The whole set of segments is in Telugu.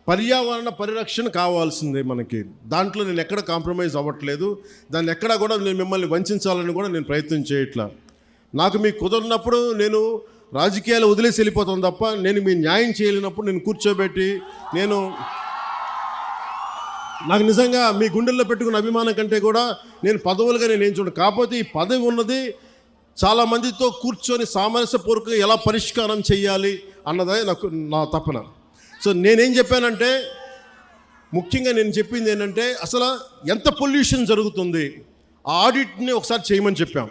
పర్యావరణ పరిరక్షణ కావాల్సిందే మనకి. దాంట్లో నేను ఎక్కడ కాంప్రమైజ్ అవ్వట్లేదు. దాన్ని ఎక్కడా కూడా నేను మిమ్మల్ని వంచాలని కూడా నేను ప్రయత్నం చేయట్లా. నాకు మీకు కుదరినప్పుడు నేను రాజకీయాలు వదిలేసి వెళ్ళిపోతాను తప్ప, నేను మీ న్యాయం చేయలేనప్పుడు నేను కూర్చోబెట్టి నాకు నిజంగా మీ గుండెల్లో పెట్టుకున్న అభిమానం కంటే కూడా నేను పదవులుగా నేను ఏం చూడండి. కాకపోతే ఈ పదవి ఉన్నది చాలామందితో కూర్చొని సామరస్యపూర్వకంగా ఎలా పరిష్కారం చేయాలి అన్నదే నా తపన. సో నేనేం చెప్పానంటే, ముఖ్యంగా నేను చెప్పింది ఏంటంటే, అసలు ఎంత పొల్యూషన్ జరుగుతుంది ఆ ఆడిట్ని ఒకసారి చేయమని చెప్పాం.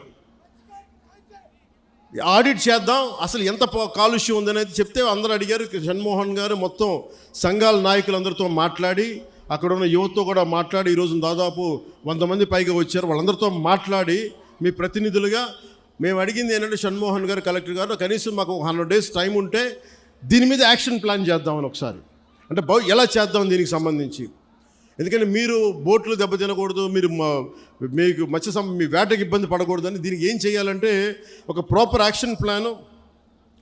ఆడిట్ చేద్దాం, అసలు ఎంత కాలుష్యం ఉందనేది చెప్తే అందరూ అడిగారు. షణ్మోహన్ గారు మొత్తం సంఘాల నాయకులందరితో మాట్లాడి, అక్కడ ఉన్న యువతతో కూడా మాట్లాడి, ఈరోజు దాదాపు 100 మంది పైగా వచ్చారు. వాళ్ళందరితో మాట్లాడి మీ ప్రతినిధులుగా మేము అడిగింది ఏంటంటే, షణ్మోహన్ గారు, కలెక్టర్ గారు, కనీసం మాకు 100 days టైం ఉంటే దీని మీద యాక్షన్ ప్లాన్ చేద్దామని ఒకసారి, అంటే ఎలా చేద్దాం దీనికి సంబంధించి. ఎందుకంటే మీరు బోట్లు దెబ్బతినకూడదు, మీకు మీ వేటకి ఇబ్బంది పడకూడదని దీనికి ఏం చేయాలంటే ఒక ప్రాపర్ యాక్షన్ ప్లాను,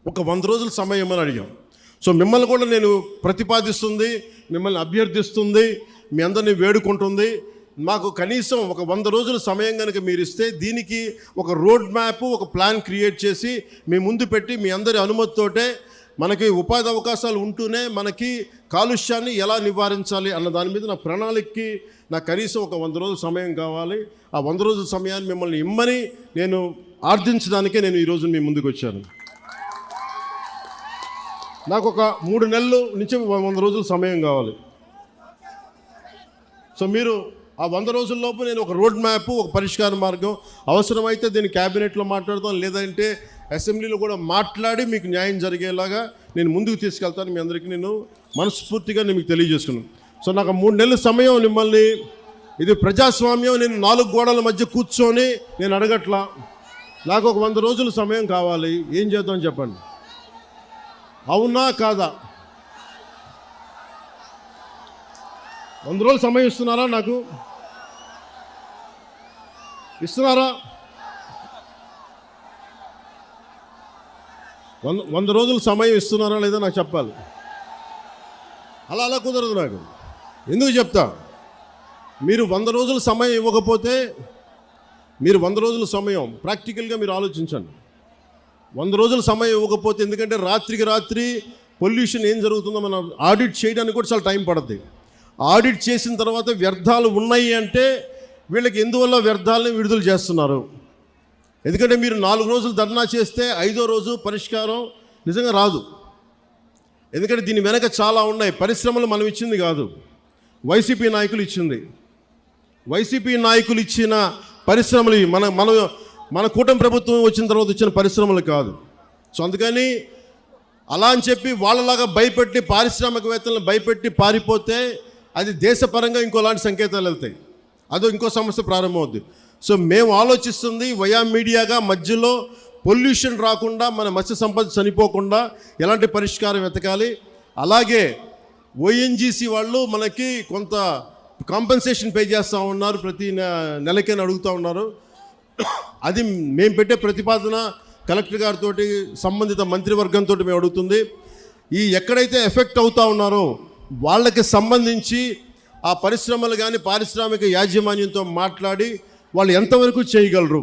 ఒక 100 రోజుల సమయం అని అడిగాం. సో మిమ్మల్ని కూడా నేను ప్రతిపాదిస్తుంది, మిమ్మల్ని అభ్యర్థిస్తుంది, మీ అందరినీ వేడుకుంటుంది. మాకు కనీసం ఒక 100 రోజుల సమయం కనుక మీరు ఇస్తే దీనికి ఒక రోడ్ మ్యాప్, ఒక ప్లాన్ క్రియేట్ చేసి మీ ముందు పెట్టి, మీ అందరి అనుమతితోటే మనకి ఉపాధి అవకాశాలు ఉంటూనే మనకి కాలుష్యాన్ని ఎలా నివారించాలి అన్న దాని మీద నా ప్రణాళికకి నాకు కనీసం ఒక 100 రోజుల సమయం కావాలి. ఆ 100 రోజుల సమయాన్ని మిమ్మల్ని ఇమ్మని నేను ఆర్థించడానికే నేను ఈరోజు మీ ముందుకు వచ్చాను. నాకు ఒక 3 నెలల నుంచి 100 రోజుల సమయం కావాలి. సో మీరు ఆ 100 రోజుల్లోపు నేను ఒక రోడ్ మ్యాప్, ఒక పరిష్కార మార్గం, అవసరమైతే దీన్ని క్యాబినెట్లో మాట్లాడతాం, లేదంటే అసెంబ్లీలో కూడా మాట్లాడి మీకు న్యాయం జరిగేలాగా నేను ముందుకు తీసుకెళ్తాను. మీ అందరికీ నేను మనస్ఫూర్తిగా నేను మీకు తెలియజేసుకున్నాను. సో నాకు 3 నెలల సమయం మిమ్మల్ని, ఇది ప్రజాస్వామ్యం, నేను 4 గోడల మధ్య కూర్చొని నేను అడగట్లా. నాకు ఒక 100 రోజుల సమయం కావాలి. ఏం చేద్దాం చెప్పండి, అవునా కాదా? 100 రోజులు సమయం ఇస్తున్నారా? నాకు ఇస్తున్నారా? 100 రోజులు సమయం ఇస్తున్నారా లేదా నాకు చెప్పాలి. అలా కుదరదు నాకు. ఎందుకు చెప్తా, మీరు 100 రోజుల సమయం ఇవ్వకపోతే, మీరు 100 రోజుల సమయం ప్రాక్టికల్గా మీరు ఆలోచించండి. 100 రోజుల సమయం ఇవ్వకపోతే, ఎందుకంటే రాత్రికి రాత్రి పొల్యూషన్ ఏం జరుగుతుందో మనం ఆడిట్ చేయడానికి కూడా చాలా టైం పడుతుంది. ఆడిట్ చేసిన తర్వాత వ్యర్థాలు ఉన్నాయి అంటే వీళ్ళకి ఎందువల్ల వ్యర్థాలని విడుదల చేస్తున్నారు. ఎందుకంటే మీరు 4 రోజులు ధర్నా చేస్తే 5వ రోజు పరిష్కారం నిజంగా రాదు. ఎందుకంటే దీని వెనక చాలా ఉన్నాయి. పరిశ్రమలు మనం ఇచ్చింది కాదు, వైసీపీ నాయకులు ఇచ్చింది. వైసీపీ నాయకులు ఇచ్చిన పరిశ్రమలు మన కూటమి ప్రభుత్వం వచ్చిన తర్వాత ఇచ్చిన పరిశ్రమలు కాదు. సో అందుకని అలా అని చెప్పి వాళ్ళలాగా భయపెట్టి, పారిశ్రామికవేత్తలను భయపెట్టి పారిపోతే అది దేశపరంగా ఇంకోలాంటి సంకేతాలు వెళ్తాయి, అదో ఇంకో సమస్య ప్రారంభమవుద్ది. సో మేము ఆలోచిస్తుంది వయా మీడియాగా మధ్యలో పొల్యూషన్ రాకుండా, మన మత్స్య సంపద చనిపోకుండా ఎలాంటి పరిష్కారం వెతకాలి. అలాగే ఓఎన్జీసీ వాళ్ళు మనకి కొంత కాంపెన్సేషన్ పే చేస్తూ ఉన్నారు, ప్రతి నెలకైనా అడుగుతూ ఉన్నారు. అది మేము పెట్టే ప్రతిపాదన కలెక్టర్ గారితో, సంబంధిత మంత్రివర్గంతో మేము అడుగుతుంది. ఈ ఎక్కడైతే ఎఫెక్ట్ అవుతూ ఉన్నారో వాళ్ళకి సంబంధించి ఆ పరిశ్రమలు కానీ పారిశ్రామిక యాజమాన్యంతో మాట్లాడి వాళ్ళు ఎంతవరకు చేయగలరు,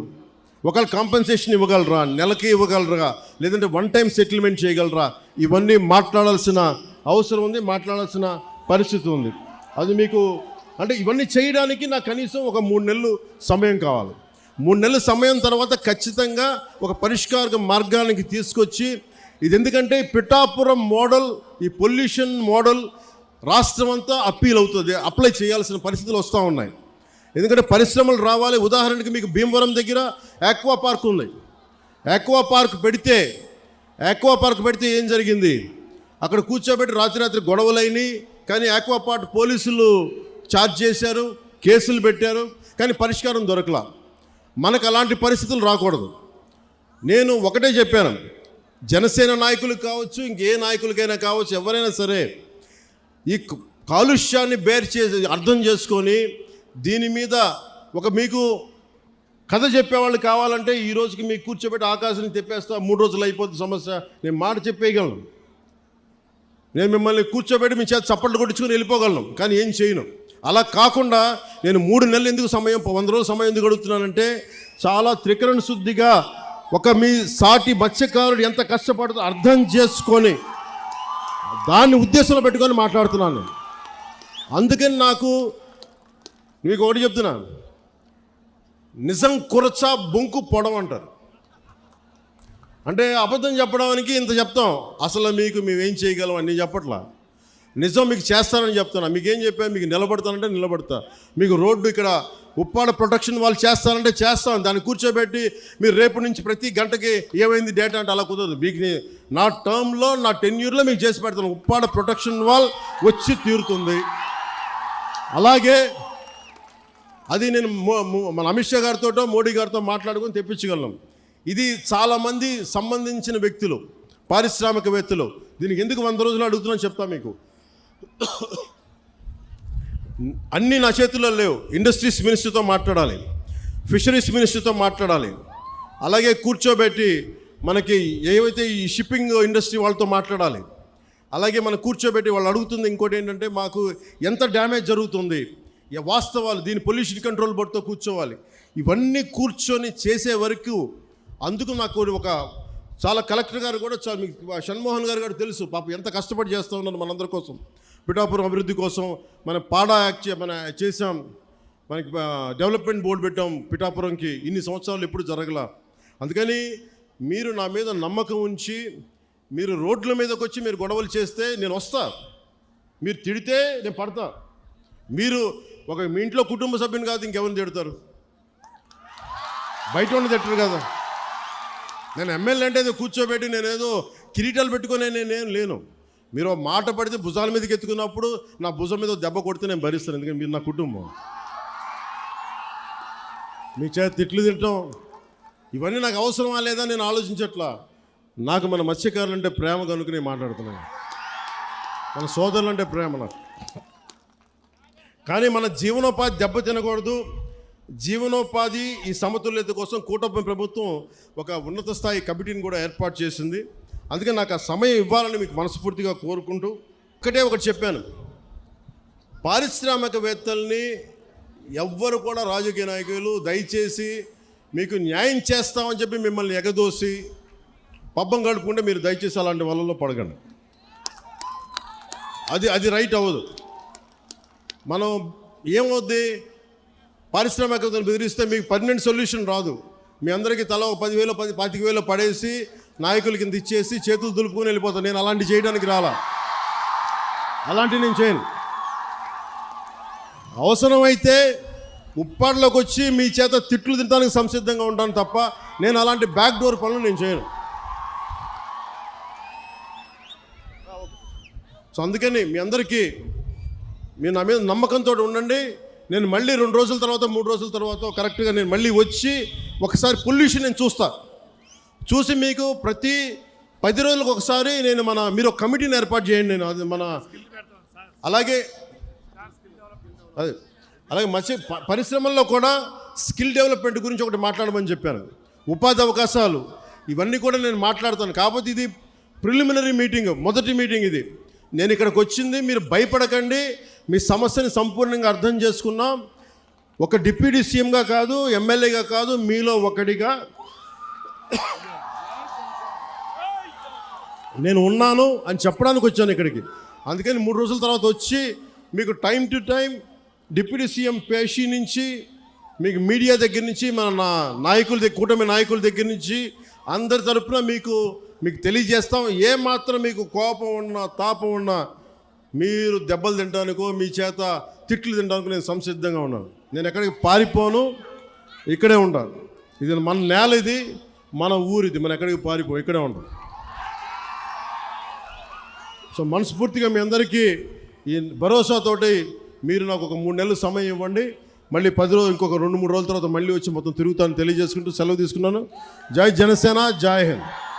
ఒకవేళ కాంపెన్సేషన్ ఇవ్వగలరా, నెలకి ఇవ్వగలరా, లేదంటే 1 time సెటిల్మెంట్ చేయగలరా, ఇవన్నీ మాట్లాడాల్సిన అవసరం ఉంది, మాట్లాడాల్సిన పరిస్థితి ఉంది. అది మీకు అంటే ఇవన్నీ చేయడానికి నాకు కనీసం ఒక 3 నెలలు సమయం కావాలి. 3 నెలల సమయం తర్వాత ఖచ్చితంగా ఒక పరిష్కార మార్గానికి తీసుకొచ్చి, ఇది ఎందుకంటే పిఠాపురం మోడల్, ఈ పొల్యూషన్ మోడల్ రాష్ట్రం అంతా అప్పీల్ అవుతుంది, అప్లై చేయాల్సిన పరిస్థితులు వస్తూ ఉన్నాయి. ఎందుకంటే పరిశ్రమలు రావాలి. ఉదాహరణకి మీకు భీమవరం దగ్గర ఆక్వా పార్క్ ఉంది. ఆక్వా పార్క్ పెడితే ఏం జరిగింది, అక్కడ కూర్చోబెట్టి రాత్రి గొడవలైనవి. కానీ ఆక్వా పార్క్ పోలీసులు ఛార్జ్ చేశారు, కేసులు పెట్టారు, కానీ పరిష్కారం దొరకలా. మనకు అలాంటి పరిస్థితులు రాకూడదు. నేను ఒకటే చెప్పాను, జనసేన నాయకులకు కావచ్చు, ఇంకే నాయకులకైనా కావచ్చు, ఎవరైనా సరే ఈ కాలుష్యాన్ని అర్థం చేసుకొని దీని మీద ఒక మీకు కథ చెప్పేవాళ్ళు కావాలంటే ఈ రోజుకి మీకు కూర్చోబెట్టి ఆకాశాన్ని తెప్పేస్తా, 3 రోజులు అయిపోతుంది సమస్య, నేను మాట చెప్పేయగలను. నేను మిమ్మల్ని కూర్చోబెట్టి మీ చేత చప్పట్లు కొట్టించుకుని వెళ్ళిపోగలను, కానీ ఏం చేయను. అలా కాకుండా నేను 3 నెలలు ఎందుకు సమయం 100 రోజులు సమయం ఎందుకు అడుగుతున్నానంటే, చాలా త్రికరణ శుద్ధిగా ఒక మీ సాటి మత్స్యకారుడు ఎంత కష్టపడుతుందో అర్థం చేసుకొని దాన్ని ఉద్దేశంలో పెట్టుకొని మాట్లాడుతున్నాను. అందుకని నాకు మీకు ఒకటి చెప్తున్నాను, నిజం కురచ బొంకు పొడవు అంటారు. అంటే అబద్ధం చెప్పడానికి ఇంత చెప్తాం, అసలు మీకు మేమేం చేయగలం అని చెప్పట్లా. నిజం మీకు చేస్తానని చెప్తున్నా. మీకేం చెప్పాను, మీకు నిలబడతానంటే నిలబడతా. మీకు రోడ్డు ఇక్కడ ఉప్పాడ ప్రొటెక్షన్ వాళ్ళు చేస్తానంటే చేస్తాను. దాన్ని కూర్చోబెట్టి మీరు రేపు నుంచి ప్రతి గంటకి ఏమైంది డేటా అంటే అలా కుదరదు. మీకు నా టర్మ్లో నా టెన్యూర్లో మీకు చేసి పెడతాను. ఉప్పాడ ప్రొటెక్షన్ వాల్ వచ్చి తీరుతుంది. అలాగే అది నేను మన అమిత్ షా గారితో మోడీ గారితో మాట్లాడుకొని తెప్పించగలను. ఇది చాలామంది సంబంధించిన వ్యక్తులు, పారిశ్రామికవేత్తలు. దీనికి ఎందుకు 100 రోజులు అడుగుతున్నాను చెప్తా మీకు. అన్నీ నా చేతుల్లో లేవు. ఇండస్ట్రీస్ మినిస్టర్తో మాట్లాడాలి, ఫిషరీస్ మినిస్టర్తో మాట్లాడాలి, అలాగే కూర్చోబెట్టి మనకి ఏవైతే ఈ షిప్పింగ్ ఇండస్ట్రీ వాళ్ళతో మాట్లాడాలి. అలాగే మనం కూర్చోబెట్టి వాళ్ళు అడుగుతుంది ఇంకోటి ఏంటంటే, మాకు ఎంత డ్యామేజ్ జరుగుతుంది, వాస్తవాలు, దీని పొల్యూషన్ కంట్రోల్ బోర్డుతో కూర్చోవాలి. ఇవన్నీ కూర్చొని చేసే వరకు అందుకు నాకు ఒక చాలా కలెక్టర్ గారు కూడా చాలా మీకు షణ్మోహన్ గారు తెలుసు పాపం ఎంత కష్టపడి చేస్తూ ఉన్నారు మనందరి కోసం, పిఠాపురం అభివృద్ధి కోసం. మన పాడా యాక్ట్ మన చేసాం, మనకి డెవలప్మెంట్ బోర్డు పెట్టాం పిఠాపురంకి. ఇన్ని సంవత్సరాలు ఎప్పుడు జరగల. అందుకని మీరు నా మీద నమ్మకం ఉంచి మీరు రోడ్ల మీదకి వచ్చి మీరు గొడవలు చేస్తే నేను వస్తా, మీరు తిడితే నేను పడతా. మీరు మీ ఇంట్లో కుటుంబ సభ్యుని కాదు ఇంకెవరిని తిడతారు, బయట ఉన్న తిట్టరు కదా. నేను ఎమ్మెల్యే అంటే కూర్చోబెట్టి నేనేదో కిరీటాలు పెట్టుకొని నేనేం లేను. మీరు మాట పడితే భుజాల మీదకి ఎత్తుకున్నప్పుడు నా భుజం మీద దెబ్బ కొడితే నేను భరిస్తాను, ఎందుకంటే మీరు నా కుటుంబం. మీ చేత తిట్లు తింటాం ఇవన్నీ నాకు అవసరమా లేదా నేను ఆలోచించట్లా. నాకు మన మత్స్యకారులు అంటే ప్రేమ కనుక నేను మాట్లాడుతున్నాను, మన సోదరులు అంటే ప్రేమ నాకు. కానీ మన జీవనోపాధి దెబ్బ తినకూడదు. జీవనోపాధి ఈ సమతుల్యత కోసం కూటమి ప్రభుత్వం ఒక ఉన్నత స్థాయి కమిటీని కూడా ఏర్పాటు చేసింది. అందుకే నాకు ఆ సమయం ఇవ్వాలని మీకు మనస్ఫూర్తిగా కోరుకుంటూ ఒకటి చెప్పాను, పారిశ్రామికవేత్తల్ని ఎవ్వరు కూడా రాజకీయ నాయకులు దయచేసి మీకు న్యాయం చేస్తామని చెప్పి మిమ్మల్ని ఎగదోసి పబ్బం గడుపుకుంటే మీరు దయచేసి అలాంటి వాళ్ళలో పడగండి. అది రైట్ అవ్వదు. మనం ఏమవుద్ది, పారిశ్రామికవేత్తలు బెదిరిస్తే మీకు పర్మనెంట్ సొల్యూషన్ రాదు. మీ అందరికీ తల 10,000 25,000 పడేసి నాయకులకి ఇంత ఇచ్చేసి చేతులు దులుపుకొని వెళ్ళిపోతాను. నేను అలాంటి చేయడానికి రాలా, అలాంటివి నేను చేయను. అవసరమైతే ఉప్పాడలోకి వచ్చి మీ చేత తిట్లు తినడానికి సంసిద్ధంగా ఉంటాను తప్ప నేను అలాంటి బ్యాక్ డోర్ పనులు నేను చేయను. సో అందుకని మీ అందరికీ మీరు నా మీద నమ్మకంతో ఉండండి. నేను మళ్ళీ 2 రోజుల తర్వాత 3 రోజుల తర్వాత కరెక్ట్గా నేను మళ్ళీ వచ్చి ఒకసారి పొల్యూషన్ నేను చూసి మీకు ప్రతి 10 రోజులకు ఒకసారి నేను మీరు ఒక కమిటీని ఏర్పాటు చేయండి. నేను అది అలాగే మత్స్య పరిశ్రమల్లో కూడా స్కిల్ డెవలప్మెంట్ గురించి ఒకటి మాట్లాడమని చెప్పాను. ఉపాధి అవకాశాలు ఇవన్నీ కూడా నేను మాట్లాడతాను. కాకపోతే ఇది ప్రిలిమినరీ మీటింగ్, మొదటి మీటింగ్ ఇది. నేను ఇక్కడికి వచ్చింది, మీరు భయపడకండి, మీ సమస్యని సంపూర్ణంగా అర్థం చేసుకున్నాం. ఒక డిప్యూటీ సీఎంగా కాదు, ఎమ్మెల్యేగా కాదు, మీలో ఒకటిగా నేను ఉన్నాను అని చెప్పడానికి వచ్చాను ఇక్కడికి. అందుకని 3 రోజుల తర్వాత వచ్చి మీకు time to time deputy CM పేషీ నుంచి మీకు మీడియా దగ్గర నుంచి మన కూటమి నాయకుల దగ్గర నుంచి అందరి తరపున మీకు తెలియజేస్తాం. ఏమాత్రం మీకు కోపం ఉన్నా తాపం ఉన్నా మీరు దెబ్బలు తినడానికో మీ చేత తిట్లు తినడానికి నేను సంసిద్ధంగా ఉన్నాను. నేను ఎక్కడికి పారిపోను, ఇక్కడే ఉంటాను. ఇది మన నేల, ఇది మన ఊరిది, మనం ఎక్కడికి పారిపో, ఇక్కడే ఉంటాం. సో మనస్ఫూర్తిగా మీ అందరికీ ఈ భరోసాతోటి మీరు నాకు ఒక 3 నెలలు సమయం ఇవ్వండి. మళ్ళీ 10 రోజులు ఇంకొక 2-3 రోజుల తర్వాత మళ్ళీ వచ్చి మొత్తం తిరుగుతాను తెలియజేసుకుంటూ సెలవు తీసుకున్నాను. జై జనసేన, జై హింద్.